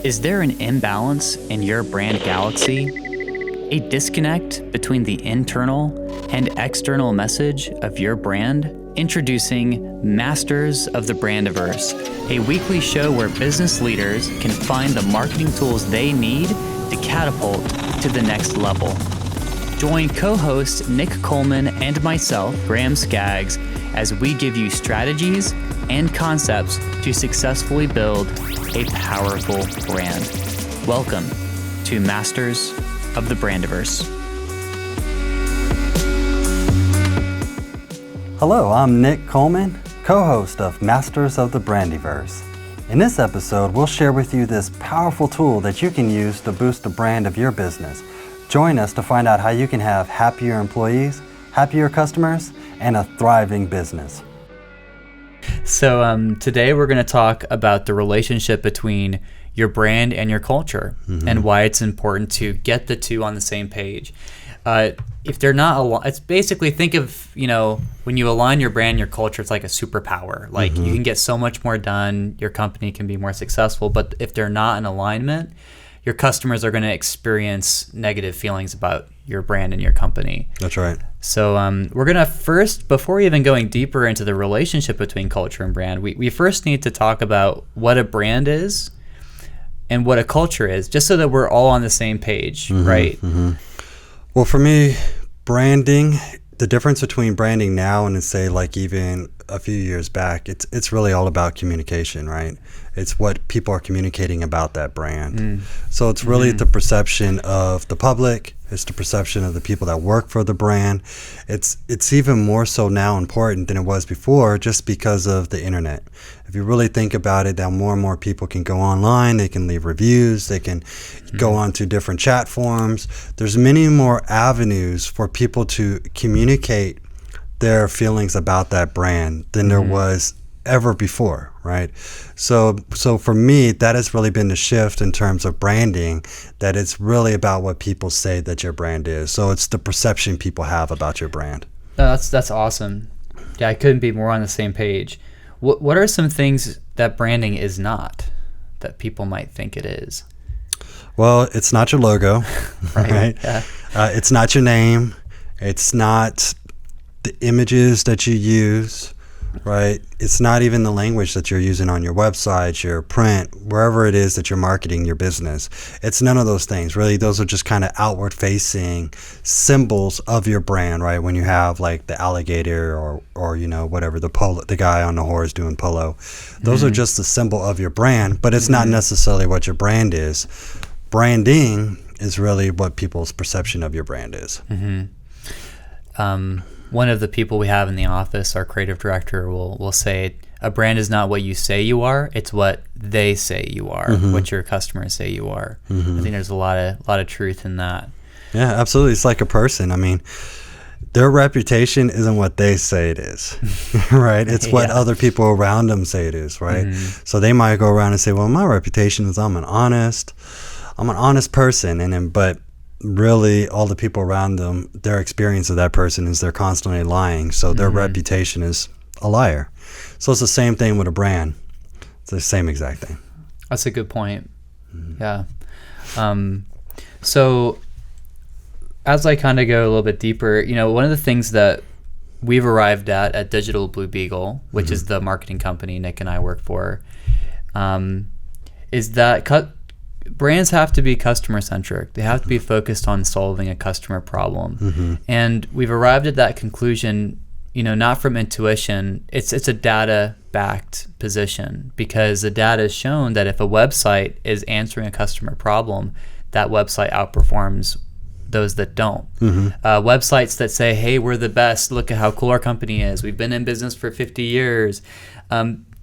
Is there an imbalance in your brand galaxy? A disconnect between the internal and external message of your brand? Introducing Masters of the Brandiverse, a weekly show where business leaders can find the marketing tools they need to catapult to the next level. Join co-host Nick Coleman and myself, Graham Skaggs, as we give you strategies and concepts to successfully build a powerful brand. Welcome to Masters of the Brandiverse. Hello, I'm Nick Coleman, co-host of Masters of the Brandiverse. In this episode, we'll share with you this powerful tool that you can use to boost the brand of your business. Join us to find out how you can have happier employees, happier customers, and a thriving business. So today we're going to talk about the relationship between your brand and your culture and why it's important to get the two on the same page. If they're not, it's basically, think of, when you align your brand and your culture, it's like a superpower. Like you can get so much more done, your company can be more successful, but if they're not in alignment, your customers are going to experience negative feelings about your brand and your company. That's right. So we're going to first, before even going deeper into the relationship between culture and brand, we first need to talk about what a brand is and what a culture is, just so that we're all on the same page, right? Well, for me, branding, the difference between branding now and say like even a few years back, it's really all about communication, right? It's what people are communicating about that brand. So it's really the perception of the public. It's the perception of the people that work for the brand. It's even more so now important than it was before, just because of the internet. If you really think about it, now more and more people can go online, they can leave reviews, they can go on to different chat forums. There's many more avenues for people to communicate their feelings about that brand than there was ever before, right? So for me, that has really been the shift in terms of branding, that it's really about what people say that your brand is. So it's the perception people have about your brand. That's awesome. Yeah, I couldn't be more on the same page. What are some things that branding is not, that people might think it is? Well, it's not your logo, right? Yeah. It's not your name. It's not the images that you use, right? It's not even the language that you're using on your website, your print, wherever it is that you're marketing your business. It's none of those things. Really, those are just kind of outward facing symbols of your brand, right? When you have like the alligator or whatever, the guy on the horse doing polo. Those are just the symbol of your brand, but it's not necessarily what your brand is. Branding is really what people's perception of your brand is. One of the people we have in the office, our creative director, will say, a brand is not what you say you are, it's what they say you are, what your customers say you are. I think there's a lot of truth in that. Yeah, absolutely. It's like a person. I mean, their reputation isn't what they say it is, right? It's what other people around them say it is, right? So they might go around and say, well, my reputation is I'm an honest person, but really all the people around them, their experience of that person is they're constantly lying. So their reputation is a liar. So it's the same thing with a brand. It's the same exact thing. That's a good point. Yeah. So as I kind of go a little bit deeper, one of the things that we've arrived at Digital Blue Beagle, which is the marketing company Nick and I work for, is that brands have to be customer centric. They have to be focused on solving a customer problem. And we've arrived at that conclusion, not from intuition. It's a data backed position, because the data has shown that if a website is answering a customer problem, that website outperforms those that don't. Websites that say, hey, we're the best, look at how cool our company is, we've been in business for 50 years.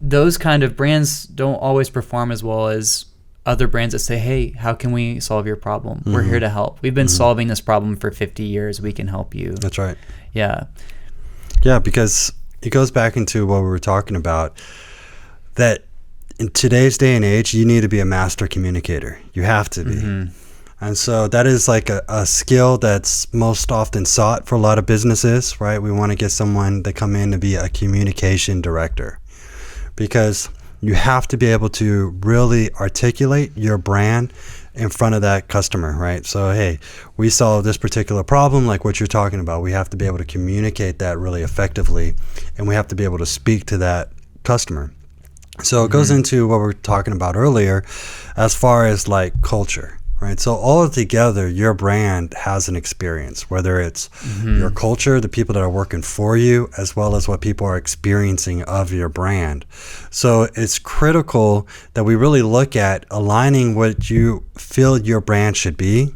Those kind of brands don't always perform as well as other brands that say, hey, how can we solve your problem? We're here to help. We've been solving this problem for 50 years. We can help you. That's right. Yeah. Yeah, because it goes back into what we were talking about, that in today's day and age, you need to be a master communicator. You have to be. And so that is like a skill that's most often sought for a lot of businesses, right? We want to get someone to come in to be a communication director, because you have to be able to really articulate your brand in front of that customer, right? So, hey, we solve this particular problem, like what you're talking about. We have to be able to communicate that really effectively, and we have to be able to speak to that customer. So it goes into what we were talking about earlier as far as like culture, right? So all together, your brand has an experience, whether it's your culture, the people that are working for you, as well as what people are experiencing of your brand. So it's critical that we really look at aligning what you feel your brand should be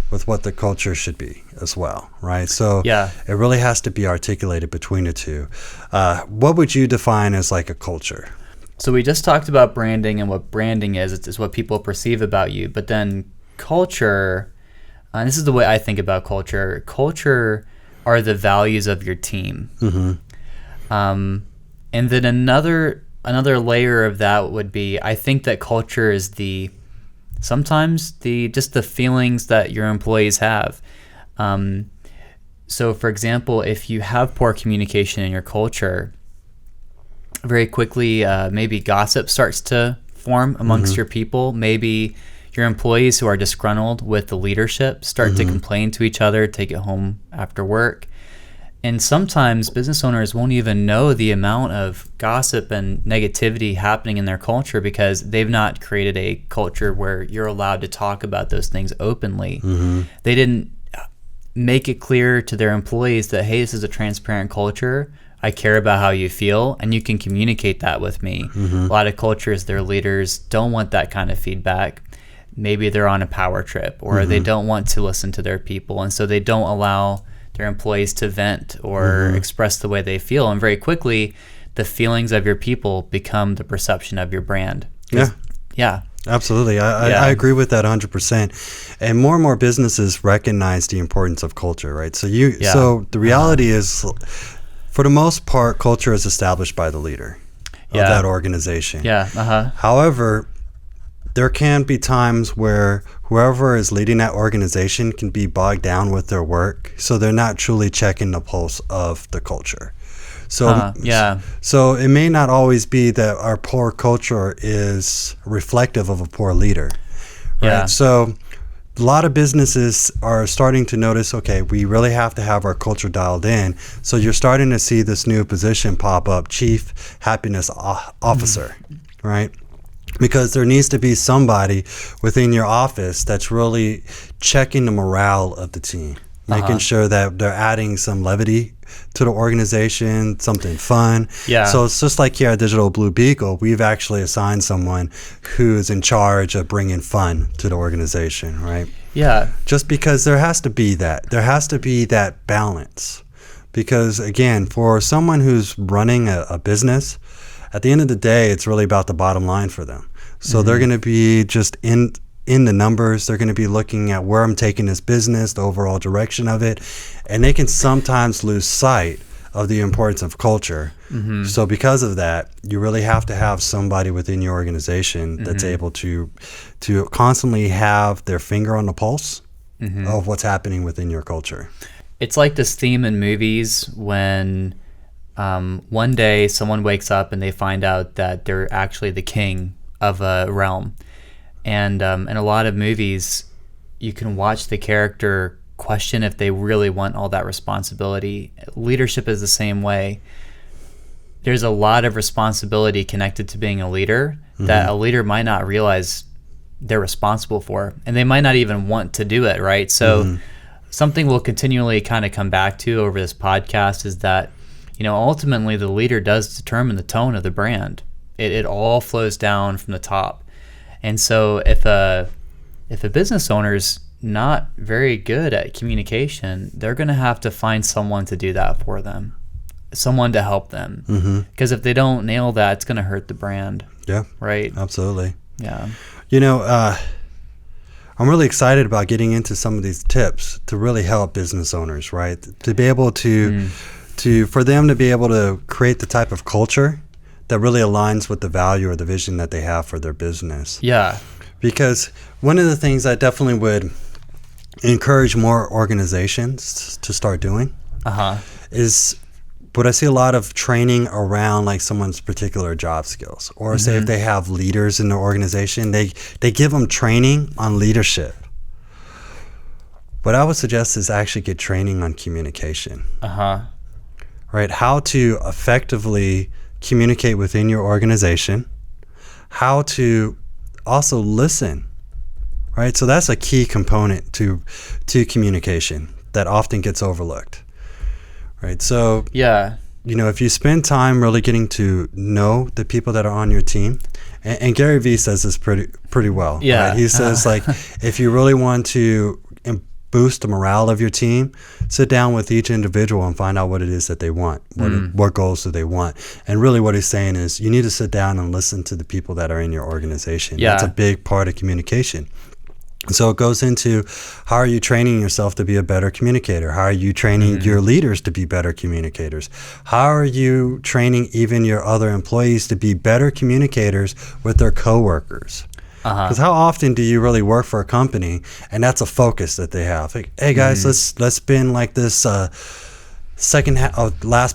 with what the culture should be as well, right? So it really has to be articulated between the two. What would you define as like a culture? So we just talked about branding and what branding is. It's what people perceive about you. But then culture, and this is the way I think about culture. Culture are the values of your team. And then another layer of that would be, I think that culture is sometimes just the feelings that your employees have. So for example, if you have poor communication in your culture, very quickly, maybe gossip starts to form amongst your people. Maybe your employees who are disgruntled with the leadership start to complain to each other, take it home after work. And sometimes business owners won't even know the amount of gossip and negativity happening in their culture because they've not created a culture where you're allowed to talk about those things openly. They didn't make it clear to their employees that, hey, this is a transparent culture. I care about how you feel, and you can communicate that with me. A lot of cultures, their leaders don't want that kind of feedback. Maybe they're on a power trip, or they don't want to listen to their people, and so they don't allow their employees to vent or express the way they feel. And very quickly, the feelings of your people become the perception of your brand. Yeah. Absolutely. I agree with that 100%. And more businesses recognize the importance of culture, right? So so the reality is, for the most part, culture is established by the leader of that organization. However, there can be times where whoever is leading that organization can be bogged down with their work, so they're not truly checking the pulse of the culture. So so it may not always be that our poor culture is reflective of a poor leader, right? So a lot of businesses are starting to notice, okay, we really have to have our culture dialed in. So you're starting to see this new position pop up, Chief Happiness Officer, right? Because there needs to be somebody within your office that's really checking the morale of the team, making sure that they're adding some levity to the organization, something fun. So it's just like here at Digital Blue Beagle, we've actually assigned someone who's in charge of bringing fun to the organization, right? Just because there has to be that balance. Because again, for someone who's running a business, at the end of the day, it's really about the bottom line for them. So they're going to be just in the numbers. They're going to be looking at where I'm taking this business, the overall direction of it, and they can sometimes lose sight of the importance of culture. So because of that, you really have to have somebody within your organization that's able to constantly have their finger on the pulse of what's happening within your culture. It's like this theme in movies when one day someone wakes up and they find out that they're actually the king of a realm. And in a lot of movies, you can watch the character question if they really want all that responsibility. Leadership is the same way. There's a lot of responsibility connected to being a leader that a leader might not realize they're responsible for, and they might not even want to do it, right? So something we'll continually kind of come back to over this podcast is that, ultimately the leader does determine the tone of the brand. It all flows down from the top. And so if a business owner's not very good at communication, they're going to have to find someone to do that for them, someone to help them. Because if they don't nail that, it's going to hurt the brand. Right? Absolutely. I'm really excited about getting into some of these tips to really help business owners, right? To be able for them to be able to create the type of culture that really aligns with the value or the vision that they have for their business. Because one of the things I definitely would encourage more organizations to start doing is But I see a lot of training around like someone's particular job skills, or say if they have leaders in their organization, they give them training on leadership. What I would suggest is actually get training on communication. Right? How to effectively communicate within your organization, how to also listen. Right? So that's a key component to communication that often gets overlooked. Right? So if you spend time really getting to know the people that are on your team, and Gary Vee says this pretty well. Right? He says like, if you really want to boost the morale of your team, sit down with each individual and find out what it is that they want. What goals do they want? And really what he's saying is you need to sit down and listen to the people that are in your organization. That's a big part of communication. So it goes into, how are you training yourself to be a better communicator? How are you training your leaders to be better communicators? How are you training even your other employees to be better communicators with their coworkers? Because how often do you really work for a company and that's a focus that they have? Like, hey guys, let's spend like this last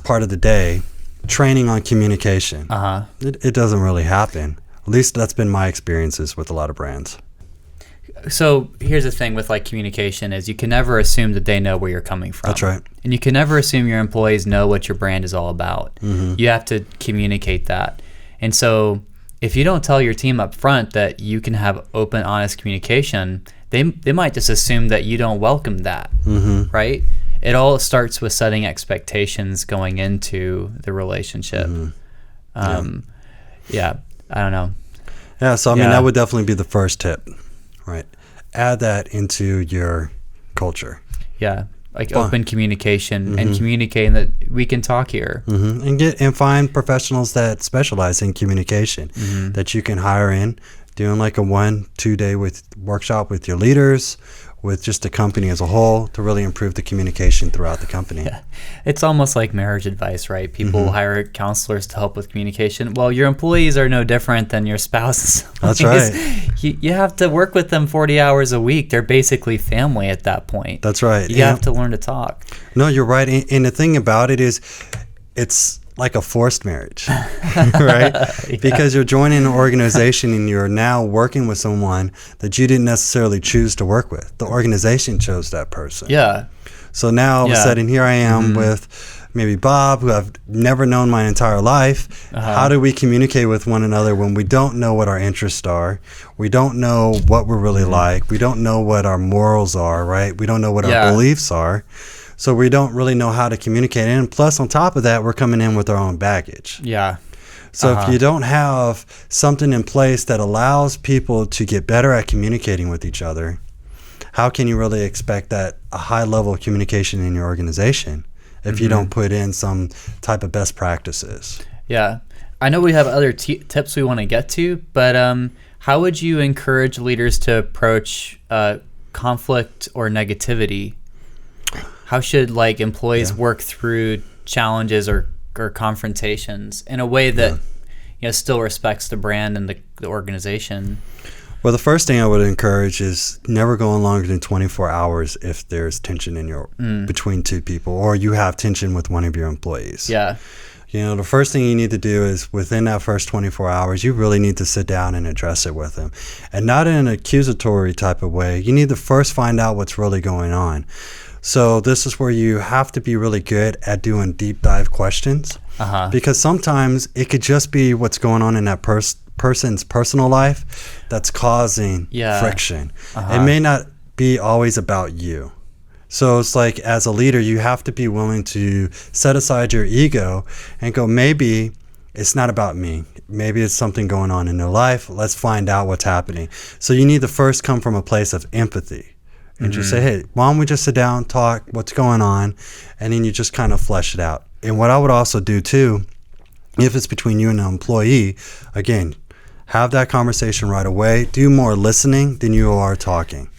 part of the day training on communication. It doesn't really happen. At least that's been my experiences with a lot of brands. So here's the thing with like communication is you can never assume that they know where you're coming from. That's right. And you can never assume your employees know what your brand is all about. You have to communicate that. And so if you don't tell your team up front that you can have open, honest communication, they might just assume that you don't welcome that, right? It all starts with setting expectations going into the relationship. I don't know. Yeah, so I mean, that would definitely be the first tip, right? Add that into your culture. Yeah. Like open communication and communicating that we can talk here, and find professionals that specialize in communication that you can hire in, doing like a 1-2 day workshop with your leaders, with just the company as a whole, to really improve the communication throughout the company. It's almost like marriage advice, right? People hire counselors to help with communication. Well, your employees are no different than your spouses. That's right. You have to work with them 40 hours a week. They're basically family at that point. That's right. You have to learn to talk. No, you're right. And the thing about it is, it's like a forced marriage, right? Because you're joining an organization and you're now working with someone that you didn't necessarily choose to work with. The organization chose that person. So now all of a sudden here I am with maybe Bob, who I've never known my entire life. How do we communicate with one another when we don't know what our interests are? We don't know what we're really like. We don't know what our morals are, right? We don't know what our beliefs are. So we don't really know how to communicate. And plus, on top of that, we're coming in with our own baggage. So if you don't have something in place that allows people to get better at communicating with each other, how can you really expect that a high level of communication in your organization if you don't put in some type of best practices? I know we have other tips we want to get to, but how would you encourage leaders to approach conflict or negativity? How should like employees work through challenges or confrontations in a way that still respects the brand and the organization? Well, the first thing I would encourage is never going longer than 24 hours if there's tension in your between two people, or you have tension with one of your employees. The first thing you need to do is within that first 24 hours, you really need to sit down and address it with them, and not in an accusatory type of way. You need to first find out what's really going on. So this is where you have to be really good at doing deep dive questions, because sometimes it could just be what's going on in that person's personal life that's causing friction. It may not be always about you. So it's like, as a leader, you have to be willing to set aside your ego and go, maybe it's not about me. Maybe it's something going on in their life. Let's find out what's happening. So you need to first come from a place of empathy. And just say, hey, why don't we just sit down, talk, what's going on? And then you just kind of flesh it out. And what I would also do too, if it's between you and an employee, again, have that conversation right away. Do more listening than you are talking.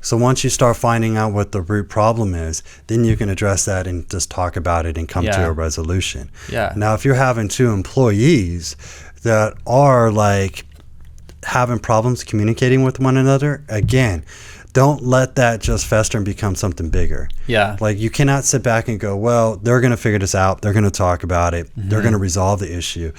So once you start finding out what the root problem is, then you can address that and just talk about it and come to a resolution. Now, if you're having two employees that are like having problems communicating with one another, again, don't let that just fester and become something bigger. Yeah. Like, you cannot sit back and go, well, they're going to figure this out. They're going to talk about it. They're going to resolve the issue.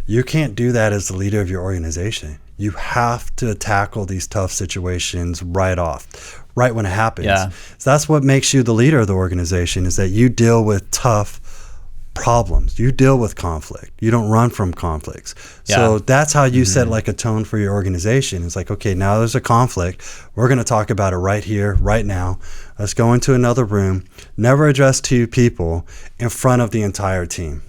You can't do that as the leader of your organization. You have to tackle these tough situations right off, right when it happens. Yeah. So that's what makes you the leader of the organization, is that you deal with tough problems. You deal with conflict. You don't run from conflicts. Yeah. So that's how you set like a tone for your organization. It's like, okay, now there's a conflict. We're going to talk about it right here, right now. Let's go into another room. Never address two people in front of the entire team.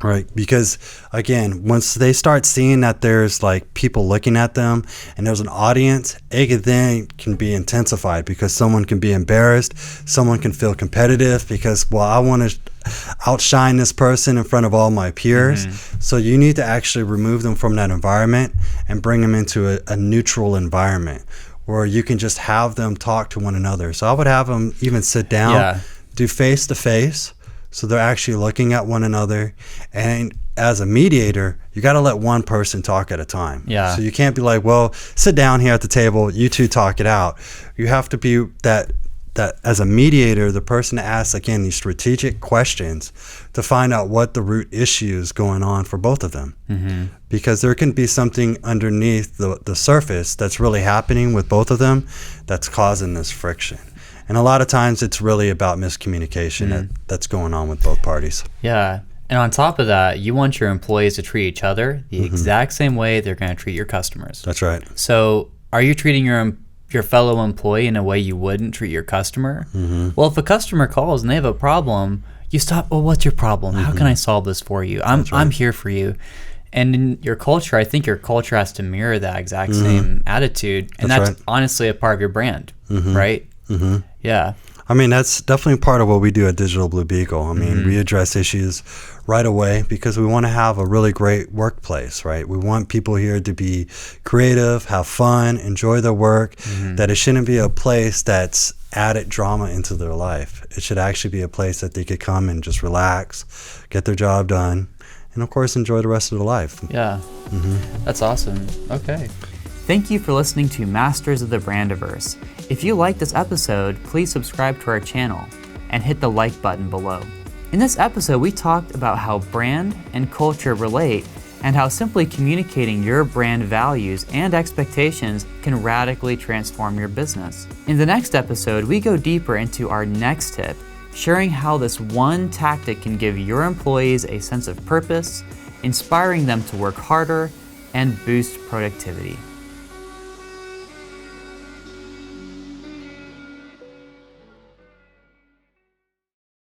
Right? Because again, once they start seeing that there's like people looking at them and there's an audience, it then can be intensified, because someone can be embarrassed. Someone can feel competitive because, well, I want to outshine this person in front of all my peers. So you need to actually remove them from that environment and bring them into a neutral environment where you can just have them talk to one another. So I would have them even sit down, do face to face. So they're actually looking at one another. And as a mediator, you got to let one person talk at a time. Yeah. So you can't be like, well, sit down here at the table, you two talk it out. You have to be that as a mediator, the person asks, again, these strategic questions to find out what the root issue is going on for both of them. Because there can be something underneath the surface that's really happening with both of them that's causing this friction. And a lot of times it's really about miscommunication that's going on with both parties. Yeah. And on top of that, you want your employees to treat each other the exact same way they're going to treat your customers. That's right. So are you treating your fellow employee in a way you wouldn't treat your customer? Well, if a customer calls and they have a problem, you stop. Well, what's your problem? How can I solve this for you? I'm here for you. And in your culture, I think your culture has to mirror that exact same attitude. And that's honestly a part of your brand, right? Yeah. I mean, that's definitely part of what we do at Digital Blue Beagle. I mean, we address issues right away because we want to have a really great workplace, right? We want people here to be creative, have fun, enjoy their work, that it shouldn't be a place that's added drama into their life. It should actually be a place that they could come and just relax, get their job done, and of course, enjoy the rest of their life. Yeah. That's awesome. Okay. Thank you for listening to Masters of the Brandiverse. If you like this episode, please subscribe to our channel and hit the like button below. In this episode, we talked about how brand and culture relate and how simply communicating your brand values and expectations can radically transform your business. In the next episode, we go deeper into our next tip, sharing how this one tactic can give your employees a sense of purpose, inspiring them to work harder and boost productivity.